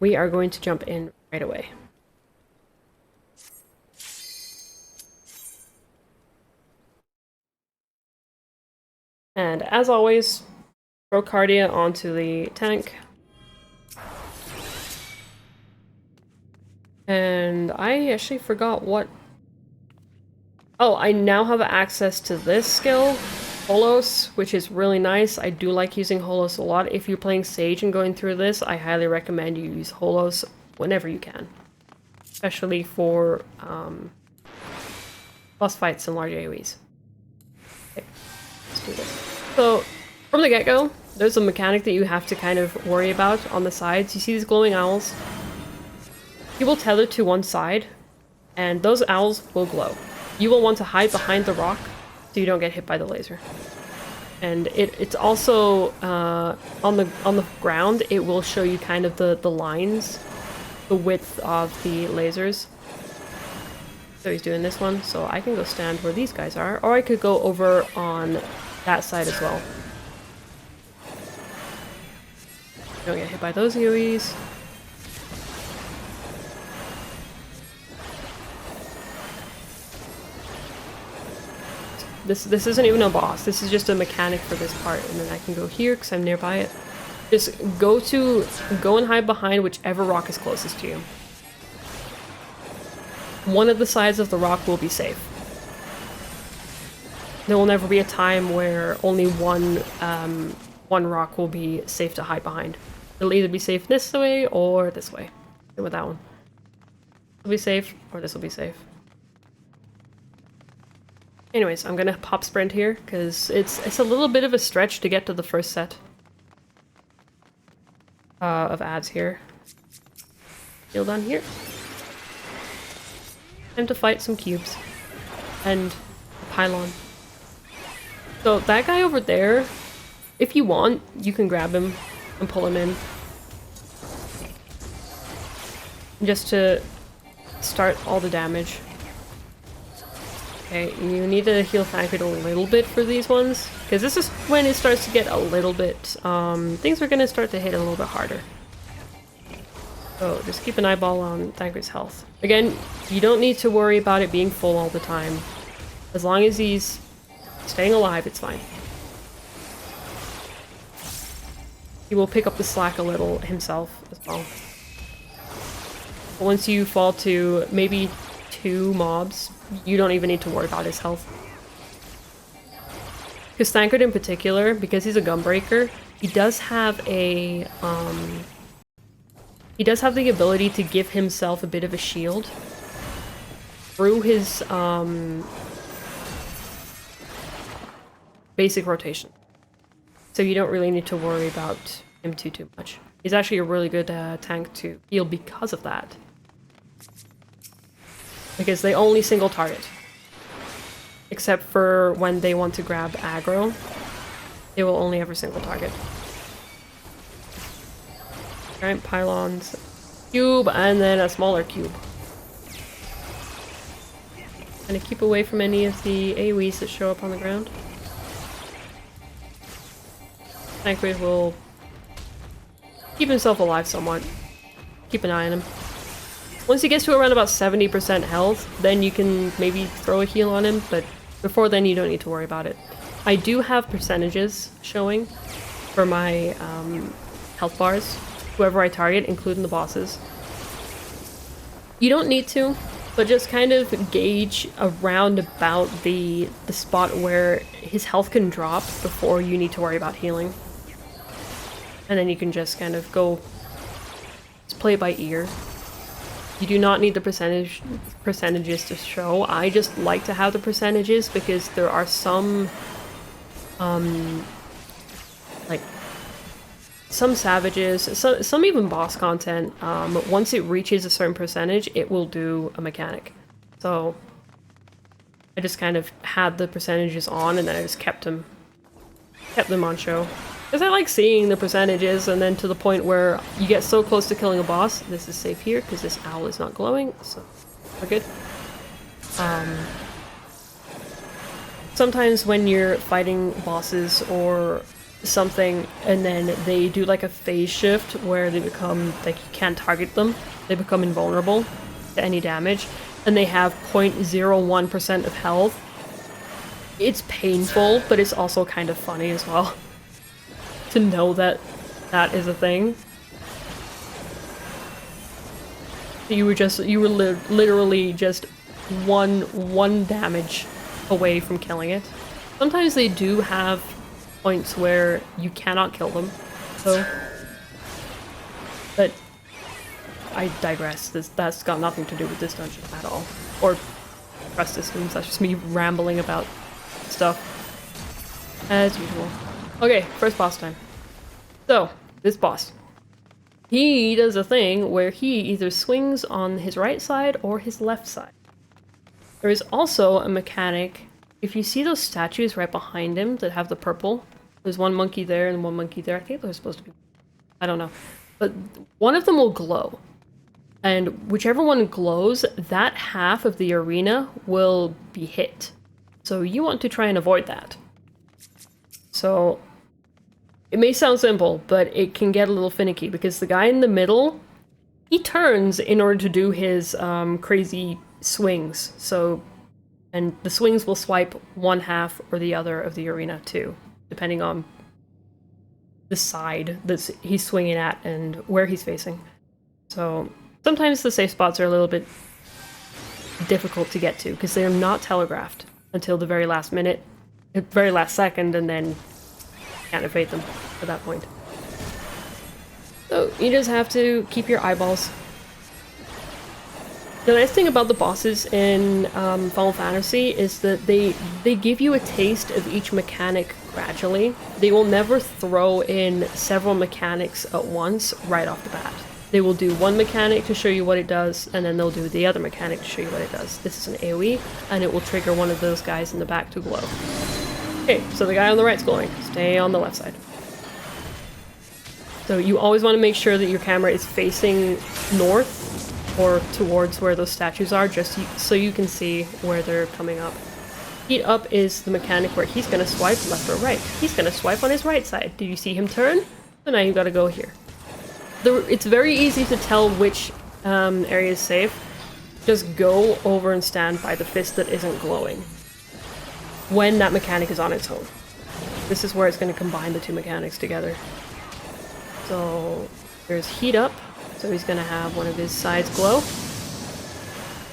we are going to jump in right away. And as always, throw Cardia onto the tank. And I actually forgot what... Oh, I now have access to this skill, Holos, which is really nice. I do like using Holos a lot. If you're playing Sage and going through this, I highly recommend you use Holos whenever you can. Especially for boss fights and large AoEs. Okay, let's do this. So, from the get-go, there's a mechanic that you have to kind of worry about on the sides. You see these glowing owls? You will tether to one side, and those owls will glow. You will want to hide behind the rock so you don't get hit by the laser. And it's also on the ground. It will show you kind of the lines, the width of the lasers. So he's doing this one, so I can go stand where these guys are, or I could go over on that side as well. Don't get hit by those AoEs. This isn't even a boss. This is just a mechanic for this part, and then I can go here because I'm nearby it. Just go and hide behind whichever rock is closest to you. One of the sides of the rock will be safe. There will never be a time where only one rock will be safe to hide behind. It'll either be safe this way or this way. Same with that one. This will be safe, or this will be safe. Anyways, I'm gonna pop sprint here, because it's a little bit of a stretch to get to the first set of ads here. Heal down here. Time to fight some cubes. And a pylon. So that guy over there, if you want, you can grab him and pull him in. Just to start all the damage. Okay, you need to heal Thancred a little bit for these ones, because this is when it starts to get a little bit, things are gonna start to hit a little bit harder. So just keep an eyeball on Thancred's health. Again, you don't need to worry about it being full all the time. As long as he's staying alive, it's fine. He will pick up the slack a little himself as well. But once you fall to maybe 2 mobs, you don't even need to worry about his health. Because Thancred in particular, because he's a gunbreaker, he does have a he does have the ability to give himself a bit of a shield through his basic rotation. So you don't really need to worry about him too much. He's actually a really good tank to heal because of that. Because they only single target. Except for when they want to grab aggro, they will only ever single target. Giant pylons, cube, and then a smaller cube. And to keep away from any of the AoEs that show up on the ground. Thancred will keep himself alive somewhat. Keep an eye on him. Once he gets to around about 70% health, then you can maybe throw a heal on him, but before then you don't need to worry about it. I do have percentages showing for my health bars, whoever I target, including the bosses. You don't need to, but just kind of gauge around about the spot where his health can drop before you need to worry about healing. And then you can just kind of go, just play it by ear. You do not need the percentages to show. I just like to have the percentages because there are some, like, some savages, some even boss content, once it reaches a certain percentage, it will do a mechanic. So I just kind of had the percentages on and then I just kept them on show. Because I like seeing the percentages, and then to the point where you get so close to killing a boss. This is safe here, because this owl is not glowing, so we're good. Sometimes when you're fighting bosses or something, and then they do like a phase shift where they become, like, you can't target them. They become invulnerable to any damage, and they have 0.01% of health. It's painful, but it's also kind of funny as well to know that that is a thing. You were literally just one damage away from killing it. Sometimes they do have points where you cannot kill them, so. But I digress. That's got nothing to do with this dungeon at all, or quest systems. That's just me rambling about stuff as usual. Okay, first boss time. So this boss. He does a thing where he either swings on his right side or his left side. There is also a mechanic, if you see those statues right behind him that have the purple, there's one monkey there and one monkey there. I think they're supposed to be, I don't know. But one of them will glow. And whichever one glows, that half of the arena will be hit. So you want to try and avoid that. So it may sound simple, but it can get a little finicky because the guy in the middle, he turns in order to do his crazy swings. So, and the swings will swipe one half or the other of the arena too, depending on the side that he's swinging at and where he's facing. So sometimes the safe spots are a little bit difficult to get to because they're not telegraphed until the very last minute, very last second, and then can't evade them at that point. So you just have to keep your eyeballs. The nice thing about the bosses in Final Fantasy is that they give you a taste of each mechanic gradually. They will never throw in several mechanics at once right off the bat. They will do one mechanic to show you what it does, and then they'll do the other mechanic to show you what it does. This is an AoE, and it will trigger one of those guys in the back to glow. Okay, so the guy on the right's glowing. Stay on the left side. So you always want to make sure that your camera is facing north or towards where those statues are, just so you can see where they're coming up. Heat up is the mechanic where he's going to swipe left or right. He's going to swipe on his right side. Did you see him turn? So now you've got to go here. It's very easy to tell which area is safe. Just go over and stand by the fist that isn't glowing when that mechanic is on its own. This is where it's going to combine the two mechanics together. So there's heat up, so he's going to have one of his sides glow.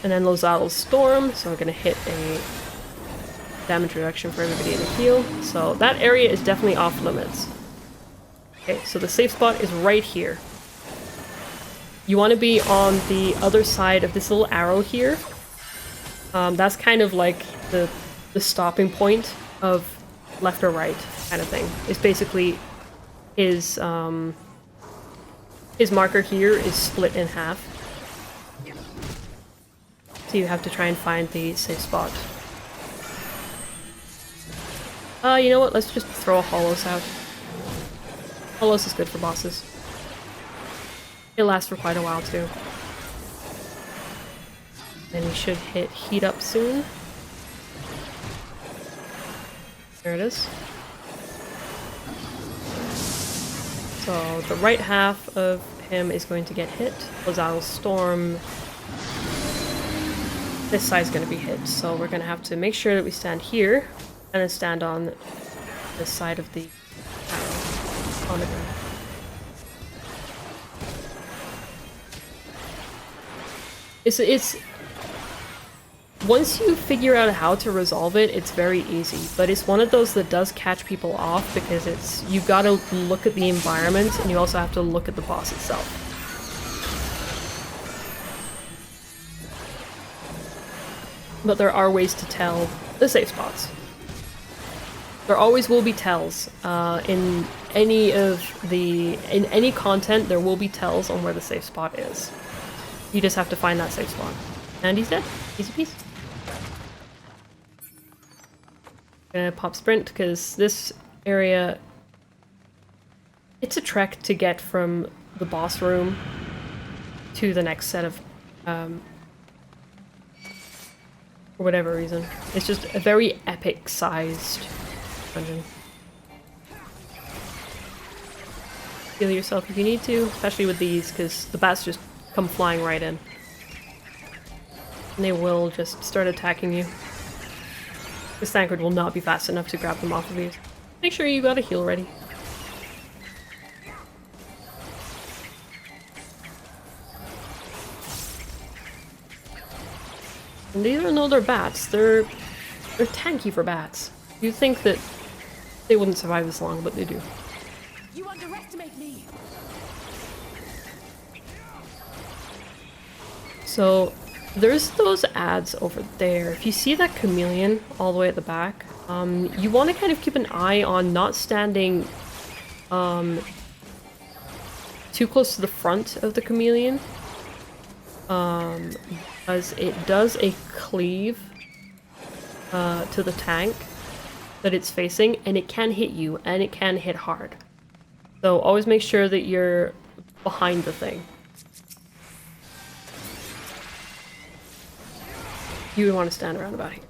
And then Lozal's Storm, so we're going to hit a damage reduction for everybody in the heal. So that area is definitely off limits. Okay, so the safe spot is right here. You want to be on the other side of this little arrow here. That's kind of like the stopping point of left or right kind of thing. It's basically his marker here is split in half. So you have to try and find the safe spot. You know what? Let's just throw a Holos out. Holos is good for bosses. It lasts for quite a while too. Then we should hit heat up soon. There it is. So the right half of him is going to get hit. Lozal's Storm. This side's going to be hit, so we're going to have to make sure that we stand here and then stand on this side of the arrow on the ground. It's once you figure out how to resolve it, it's very easy, but it's one of those that does catch people off because you've got to look at the environment and you also have to look at the boss itself. But there are ways to tell the safe spots. There always will be tells in any content. There will be tells on where the safe spot is. You just have to find that safe spot. And he's dead. Easy peasy. Gonna pop sprint because this area, it's a trek to get from the boss room to the next set of for whatever reason. It's just a very epic sized dungeon. Heal yourself if you need to, especially with these, because the bats just come flying right in. And they will just start attacking you. This Thancred will not be fast enough to grab them off of these. Make sure you got a heal ready. And these are no, they're bats. They're tanky for bats. You'd think that they wouldn't survive this long, but they do. You underestimate me. So there's those ads over there. If you see that chameleon all the way at the back, you want to kind of keep an eye on not standing too close to the front of the chameleon, because it does a cleave to the tank that it's facing, and it can hit you, and it can hit hard. So always make sure that you're behind the thing. You would want to stand around about here.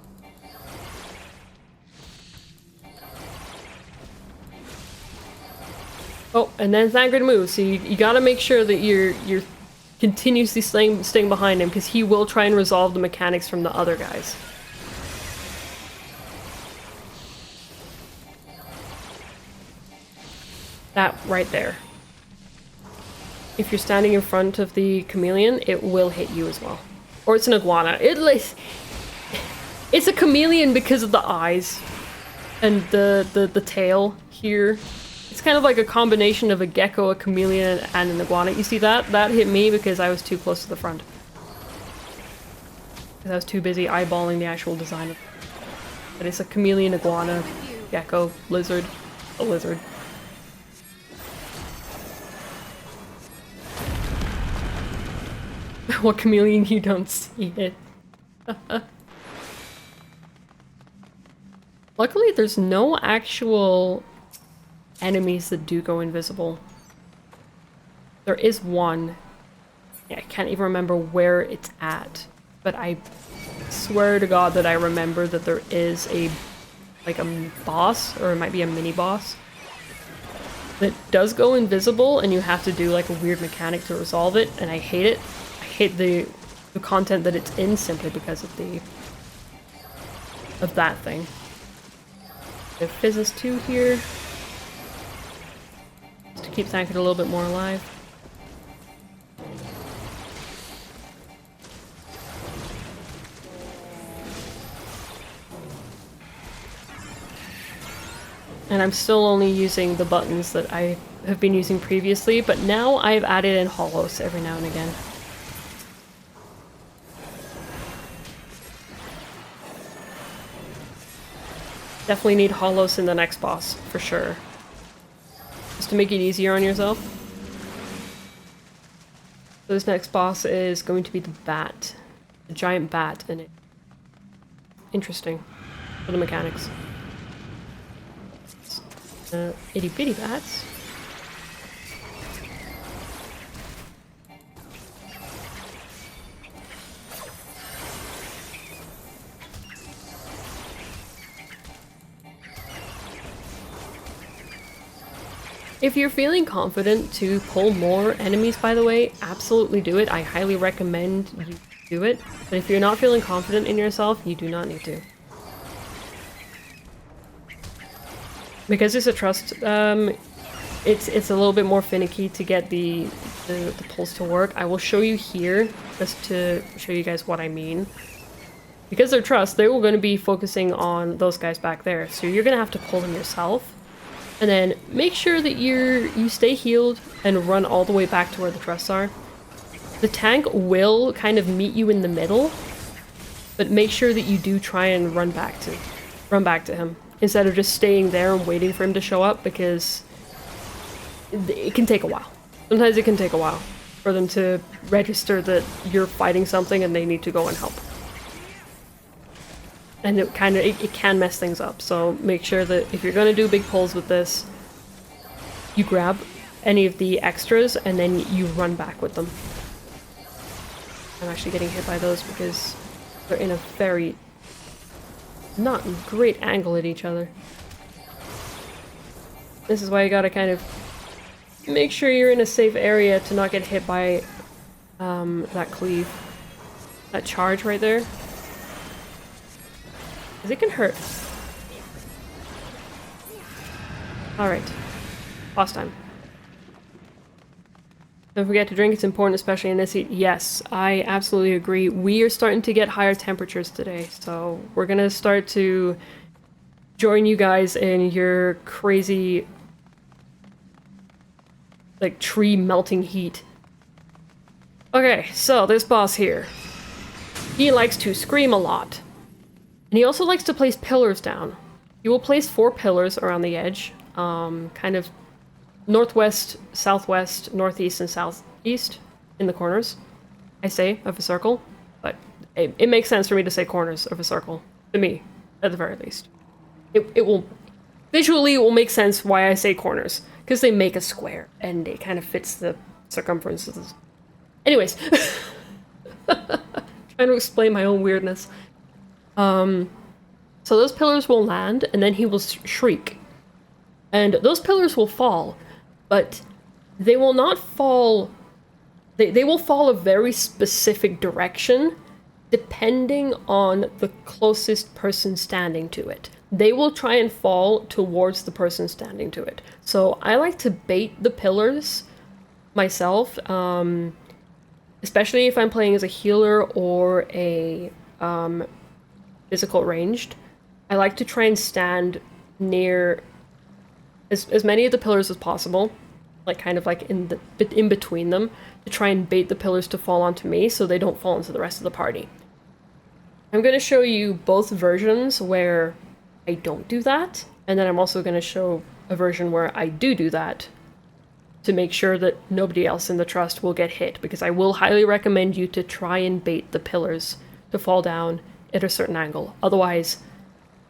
Oh, and then Thancred moves, so you gotta make sure that you're continuously staying behind him, because he will try and resolve the mechanics from the other guys. That right there. If you're standing in front of the chameleon, it will hit you as well. Or it's an iguana. It's a chameleon because of the eyes and the tail here. It's kind of like a combination of a gecko, a chameleon, and an iguana. You see that? That hit me because I was too close to the front. Because I was too busy eyeballing the actual design of it. But it's a chameleon, iguana, gecko, lizard, a lizard. What chameleon you don't see it? Luckily, there's no actual enemies that do go invisible. There is one. Yeah, I can't even remember where it's at, but I swear to God that I remember that there is a boss, or it might be a mini boss, that does go invisible, and you have to do like a weird mechanic to resolve it, and I hate it. I hate the content that it's in simply because of that thing. The Fizzes 2 here. Just to keep Thancred a little bit more alive. And I'm still only using the buttons that I have been using previously, but now I've added in hollows every now and again. Definitely need hollows in the next boss, for sure. Just to make it easier on yourself. So this next boss is going to be the bat. The giant bat in it. Interesting. For the mechanics. Itty bitty bats. If you're feeling confident to pull more enemies, by the way, absolutely do it. I highly recommend you do it. But if you're not feeling confident in yourself, you do not need to. Because it's a trust, it's a little bit more finicky to get the pulls to work. I will show you here, just to show you guys what I mean. Because they're trust, they're going to be focusing on those guys back there. So you're going to have to pull them yourself. And then make sure that you stay healed and run all the way back to where the trusts are. The tank will kind of meet you in the middle, but make sure that you do try and run back to him instead of just staying there and waiting for him to show up, because it can take a while. Sometimes it can take a while for them to register that you're fighting something and they need to go and help. And it can mess things up, so make sure that if you're going to do big pulls with this, you grab any of the extras and then you run back with them. I'm actually getting hit by those because they're in a very not great angle at each other. This is why you gotta kind of make sure you're in a safe area to not get hit by that cleave. That charge right there. Because it can hurt. Alright. Boss time. Don't forget to drink, it's important, especially in this heat. Yes, I absolutely agree. We are starting to get higher temperatures today, so we're gonna start to join you guys in your crazy, like, tree melting heat. Okay, so this boss here. He likes to scream a lot. And he also likes to place pillars down. He will place 4 pillars around the edge, kind of northwest, southwest, northeast, and southeast in the corners, I say, of a circle. But it makes sense for me to say corners of a circle. To me, at the very least. It will... Visually, it will make sense why I say corners. Because they make a square, and it kind of fits the circumferences. Anyways. Trying to explain my own weirdness. So those pillars will land, and then he will shriek. And those pillars will fall, but they will not fall... They will fall a very specific direction, depending on the closest person standing to it. They will try and fall towards the person standing to it. So I like to bait the pillars myself, especially if I'm playing as a healer or a physical ranged. I like to try and stand near as many of the pillars as possible, like kind of like in between them, to try and bait the pillars to fall onto me so they don't fall into the rest of the party. I'm going to show you both versions where I don't do that, and then I'm also going to show a version where I do that to make sure that nobody else in the trust will get hit, because I will highly recommend you to try and bait the pillars to fall down at a certain angle. Otherwise,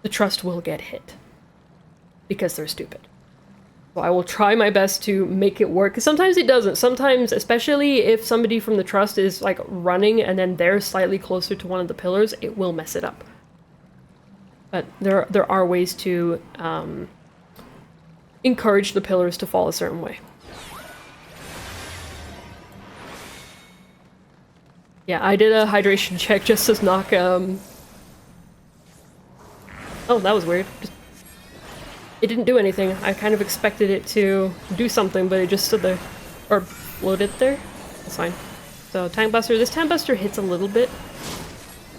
the trust will get hit because they're stupid. So I will try my best to make it work, because sometimes it doesn't. Sometimes, especially if somebody from the trust is like running and then they're slightly closer to one of the pillars, it will mess it up. But there are ways to encourage the pillars to fall a certain way. Yeah, I did a hydration check just to knock Oh, that was weird. It didn't do anything. I kind of expected it to do something, but it just stood there. Or floated there. That's fine. So, Tank Buster. This Tank Buster hits a little bit,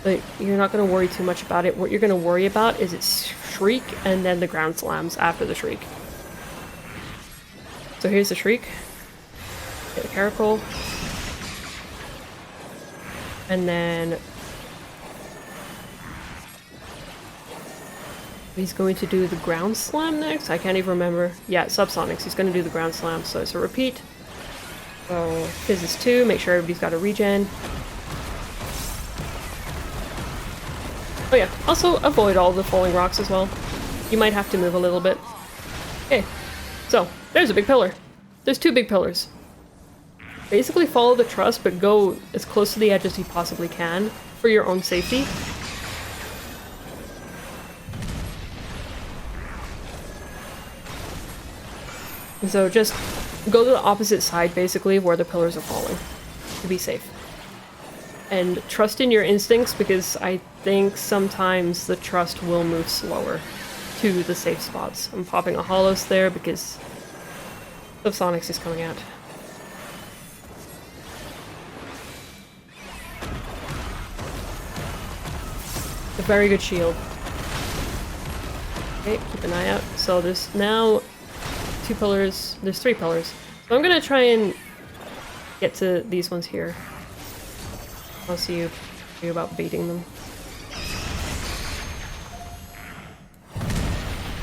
but you're not going to worry too much about it. What you're going to worry about is its shriek and then the ground slams after the shriek. So here's the shriek. Get a caracal. And then he's going to do the ground slam next? I can't even remember. Yeah, subsonics. He's going to do the ground slam, so it's a repeat. So, Fizz is 2. Make sure everybody's got a regen. Oh yeah, also avoid all the falling rocks as well. You might have to move a little bit. Okay, so, there's a big pillar. There's 2 big pillars. Basically follow the trust, but go as close to the edge as you possibly can for your own safety. And so just go to the opposite side, basically, of where the pillars are falling, to be safe. And trust in your instincts, because I think sometimes the trust will move slower to the safe spots. I'm popping a Holos there because of Sonics is coming out. A very good shield. Okay, keep an eye out. So there's now 2 pillars. There's 3 pillars. So I'm gonna try and get to these ones here. I'll see you about baiting them.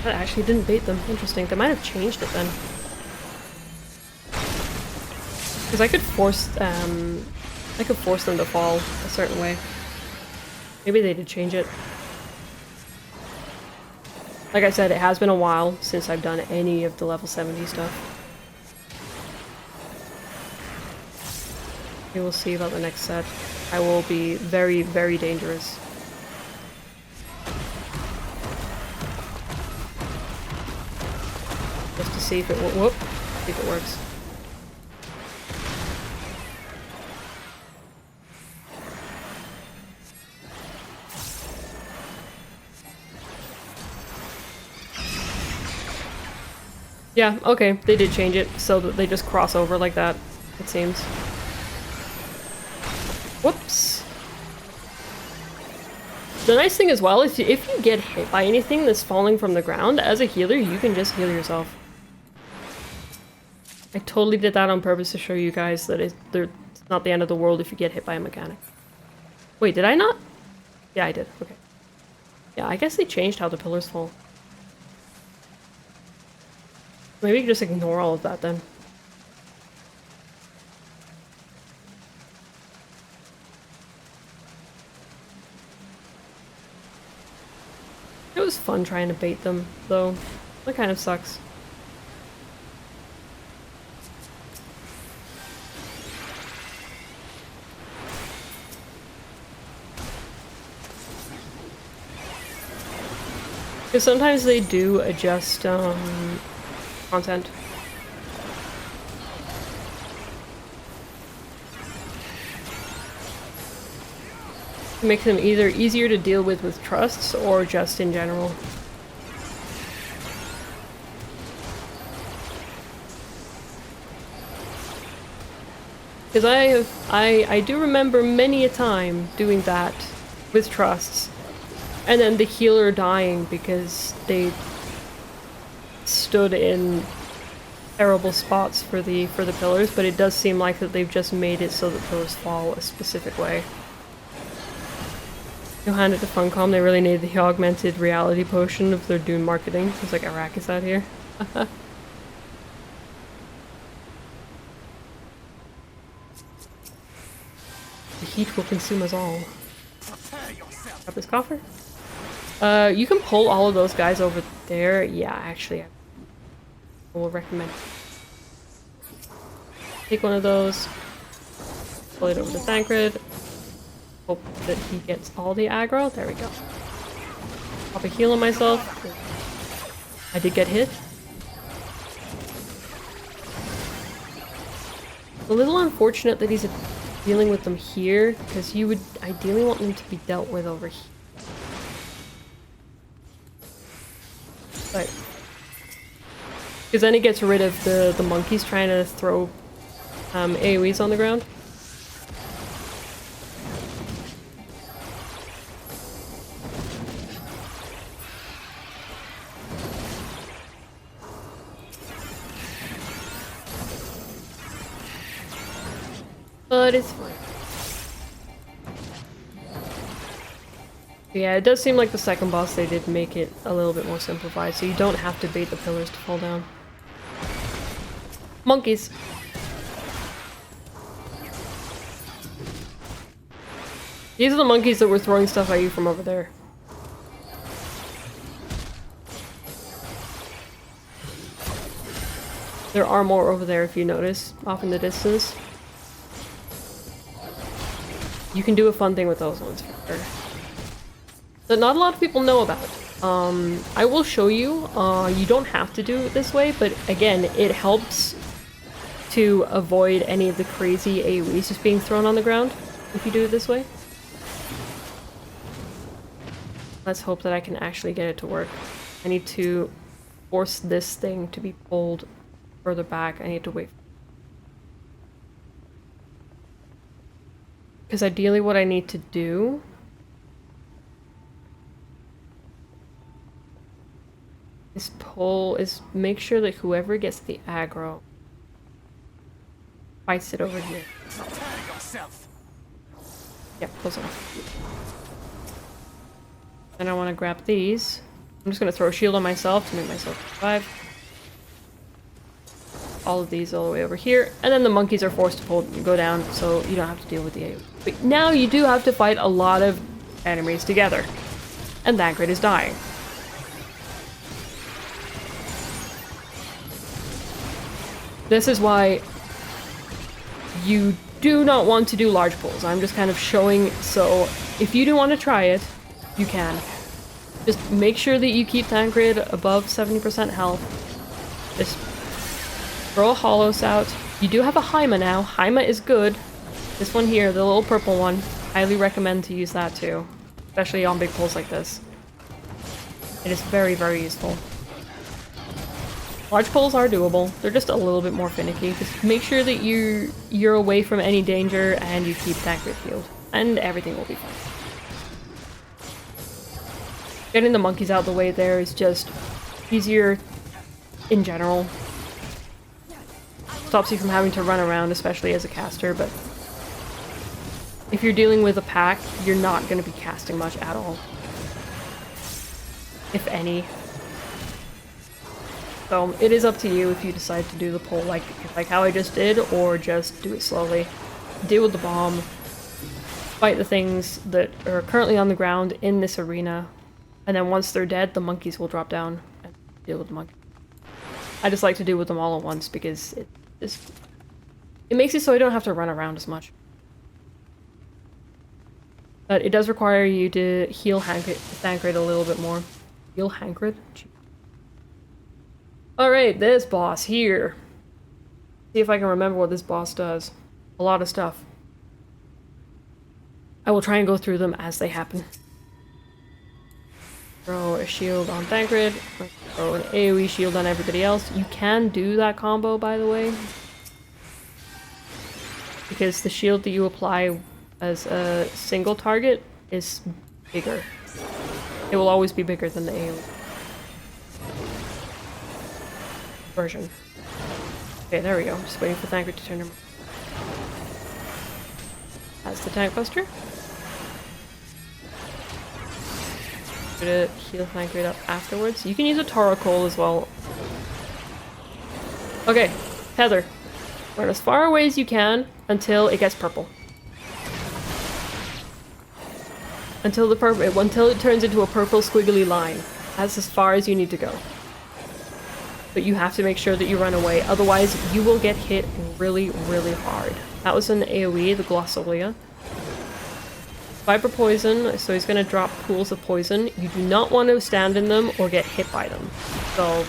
That actually didn't bait them. Interesting. They might have changed it then. Because I could force them to fall a certain way. Maybe they did change it. Like I said, it has been a while since I've done any of the level 70 stuff. We will see about the next set. I will be very, very dangerous. Just to see if it will see if it works. Yeah, okay, they did change it so that they just cross over like that, it seems. Whoops. The nice thing as well is if you get hit by anything that's falling from the ground, as a healer, you can just heal yourself. I totally did that on purpose to show you guys that it's not the end of the world if you get hit by a mechanic. Wait, did I not? Yeah, I did. Okay. Yeah, I guess they changed how the pillars fall. Maybe you can just ignore all of that then. It was fun trying to bait them, though. That kind of sucks. Because sometimes they do adjust, content. Make them either easier to deal with trusts or just in general. Because I do remember many a time doing that with trusts, and then the healer dying because they stood in terrible spots for the pillars, but it does seem like that they've just made it so that pillars fall a specific way. You'll hand it to Funcom, they really need the augmented reality potion of their Dune marketing. It's like Arrakis out here. The heat will consume us all. Up his coffer. You can pull all of those guys over there. Yeah, actually, I will recommend. Take one of those. Pull it over to Thancred. Hope that he gets all the aggro. There we go. Pop a heal on myself. I did get hit. A little unfortunate that he's dealing with them here, because you would ideally want them to be dealt with over here. But because then it gets rid of the monkeys trying to throw AoEs on the ground. But it's fine. Yeah, it does seem like the second boss they did make it a little bit more simplified, so you don't have to bait the pillars to fall down. Monkeys! These are the monkeys that were throwing stuff at you from over there. There are more over there if you notice, off in the distance. You can do a fun thing with those ones for sure. That not a lot of people know about. I will show you. You don't have to do it this way, but again, it helps to avoid any of the crazy AoEs just being thrown on the ground if you do it this way. Let's hope that I can actually get it to work. I need to force this thing to be pulled further back. I need to wait. Because ideally what I need to do is make sure that whoever gets the aggro fights it over here. Yep, close enough. Then I want to grab these. I'm just going to throw a shield on myself to make myself survive. All of these all the way over here, and then the monkeys are forced to go down, so you don't have to deal with the AoE. But now you do have to fight a lot of enemies together, and Thancred is dying. This is why you do not want to do large pulls. I'm just kind of showing, so if you do want to try it, you can. Just make sure that you keep Thancred above 70% health. Just throw a Hollows out. You do have a Haima now. Haima is good. This one here, the little purple one, highly recommend to use that too. Especially on big pulls like this. It is very, very useful. Large pulls are doable. They're just a little bit more finicky. Just make sure that you're away from any danger and you keep Tancred healed. And everything will be fine. Getting the monkeys out of the way there is just easier in general. Stops you from having to run around, especially as a caster, but if you're dealing with a pack, you're not going to be casting much at all. If any. So it is up to you if you decide to do the pull like how I just did, or just do it slowly. Deal with the bomb. Fight the things that are currently on the ground in this arena. And then once they're dead, the monkeys will drop down and deal with the monkeys. I just like to deal with them all at once because it makes it so I don't have to run around as much. But it does require you to heal Thancred a little bit more. Heal Thancred? Alright, this boss here. See if I can remember what this boss does. A lot of stuff. I will try and go through them as they happen. Throw a shield on Thancred. Throw an AoE shield on everybody else. You can do that combo, by the way. Because the shield that you apply as a single target is bigger. It will always be bigger than the AoE version. Okay, there we go. Just waiting for Thancred to turn him. That's the tank buster. Gonna heal Thancred up afterwards. You can use a Tara Cole as well. Okay, Tether. Run as far away as you can until it gets purple. Until it turns into a purple squiggly line. That's as far as you need to go. But you have to make sure that you run away, otherwise you will get hit really, really hard. That was an AoE, the Glossolia. Viper poison, so he's going to drop pools of poison. You do not want to stand in them or get hit by them. So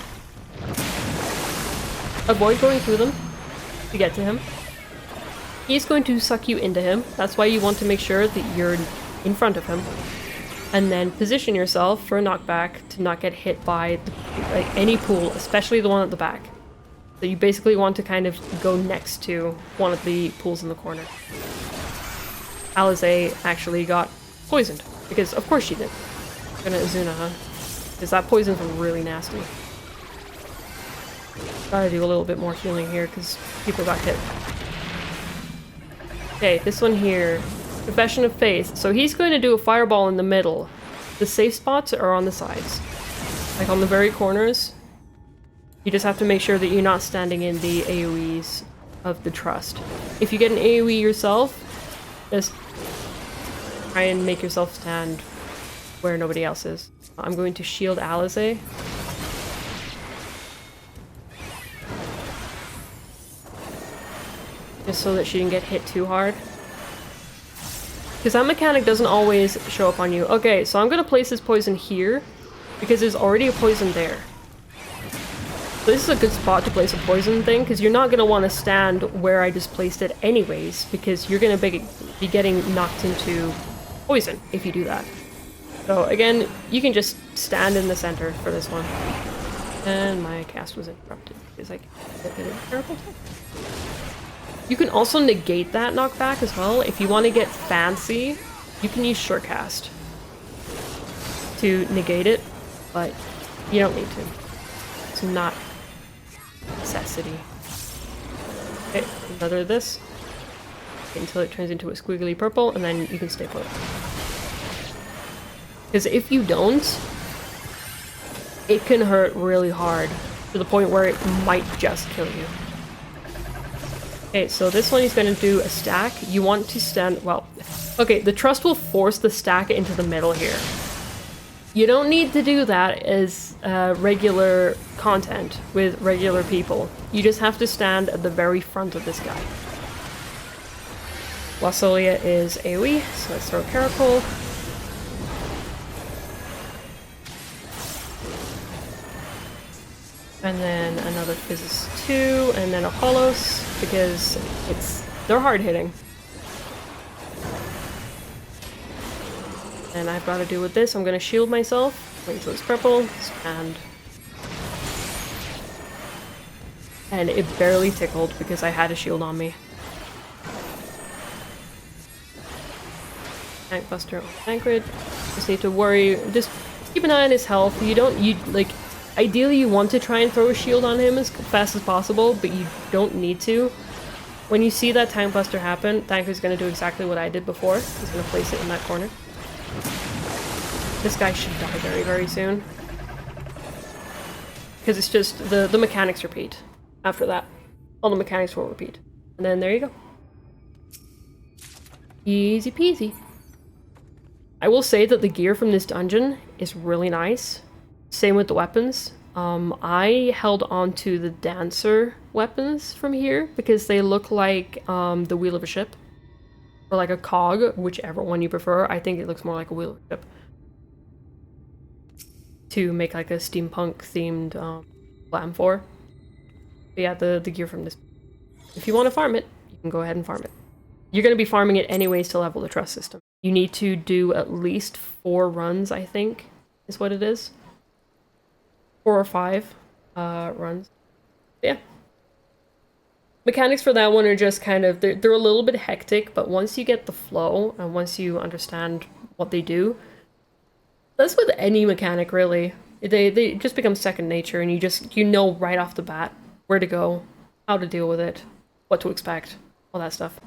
avoid going through them to get to him. He's going to suck you into him. That's why you want to make sure that you're in front of him. And then position yourself for a knockback to not get hit by any pool, especially the one at the back. So you basically want to kind of go next to one of the pools in the corner. Alize actually got poisoned, because of course she did. I'm gonna Azuna, huh? Because that poison's really nasty. Gotta do a little bit more healing here, because people got hit. Okay, this one here. Confession of Faith. So he's going to do a fireball in the middle. The safe spots are on the sides. Like on the very corners. You just have to make sure that you're not standing in the AoEs of the trust. If you get an AoE yourself, just try and make yourself stand where nobody else is. I'm going to shield Alize. Just so that she didn't get hit too hard. Because that mechanic doesn't always show up on you. Okay, so I'm going to place this poison here, because there's already a poison there. So this is a good spot to place a poison thing, because you're not going to want to stand where I just placed it anyways, because you're going to be getting knocked into poison if you do that. So again, you can just stand in the center for this one. And my cast was interrupted, because I did a terrible thing. You can also negate that knockback as well. If you want to get fancy, you can use Surecast to negate it, but you don't need to. It's not a necessity. Okay, another of this. Until it turns into a squiggly purple, and then you can stay put. Because if you don't, it can hurt really hard, to the point where it might just kill you. Okay, so this one he's going to do a stack. You want to stand, well, okay, the trust will force the stack into the middle here. You don't need to do that as regular content with regular people. You just have to stand at the very front of this guy. Glossolia is AoE, so let's throw Caracol. And then another Physis 2, and then a Holos, because they're hard hitting. And I've got to do with this, I'm going to shield myself, wait until it's purple, and and it barely tickled because I had a shield on me. Tank Buster on Tancred. Just need to worry. Just keep an eye on his health. Ideally you want to try and throw a shield on him as fast as possible, but you don't need to. When you see that Tank Buster happen, Tancred's gonna do exactly what I did before. He's gonna place it in that corner. This guy should die very, very soon. Because it's just, the mechanics repeat after that. All the mechanics will repeat. And then there you go. Easy peasy. I will say that the gear from this dungeon is really nice. Same with the weapons. I held on to the dancer weapons from here because they look like the wheel of a ship. Or like a cog, whichever one you prefer. I think it looks more like a wheel of a ship. To make like a steampunk themed glam for. But yeah, the gear from this. If you want to farm it, you can go ahead and farm it. You're going to be farming it anyways to level the trust system. You need to do at least 4 runs, I think, is what it is. 4 or 5 runs. But yeah. Mechanics for that one are just kind of, they're a little bit hectic, but once you get the flow, and once you understand what they do, that's with any mechanic, really. They just become second nature, and you know right off the bat where to go, how to deal with it, what to expect, all that stuff.